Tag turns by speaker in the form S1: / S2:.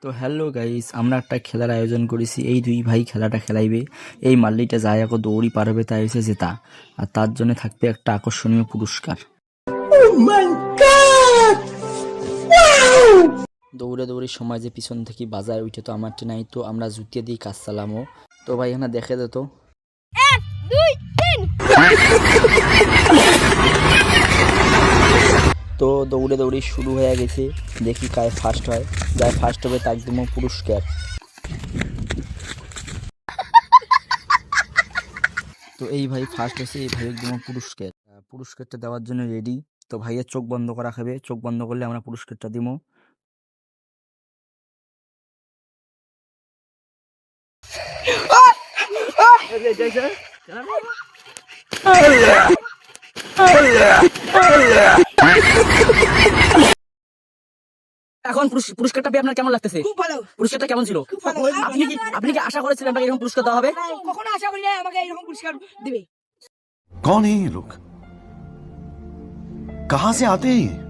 S1: তো hello guys, আমরা একটা খেলার আয়োজন করেছি। এই দুই ভাই খেলাটা খেলাইবে। এই মাল্লিটা যায় এখন দৌড়ি পারবে তাই হচ্ছে জেতা, আর তার জন্য থাকবে একটা আকর্ষণীয় পুরস্কার। দৌড়ে দৌড়ে সময় যে পিছন থেকে বাজায় উঠে তো আমারটা নাই, তো আমরা জুতিয়ে দিই কাজ চালামো। তো ভাই এখানে দেখে দে তো।
S2: 1 2 3
S1: তো দৌড়ে দৌড়ে শুরু হয়ে গেছে, দেখি কায় ফার্স্ট হয়। যাই ফার্স্ট হবে তাকে দেবো পুরস্কার। তো এই ভাই ফার্স্ট হয়েছে, এই ভাইয়ের দেবো পুরস্কার। পুরস্কারটা দেওয়ার জন্য রেডি। তো ভাইয়ের চোখ বন্ধ করা খাবে, চোখ বন্ধ করলে আমরা পুরস্কারটা দিব। এখন পুরস্কারটা পেয়ে আপনার কেমন লাগতেছে?
S3: খুব ভালো।
S1: পুরস্কারটা কেমন ছিল?
S3: খুব ভালো।
S1: আপনি কি আশা করেছিলেন আপনাকে এরকম পুরস্কার দেওয়া হবে?
S3: কখনো আশা করি না আমাকে এরকম পুরস্কার দিবে।
S4: कौन है ये लोग? कहां से आते हैं ये?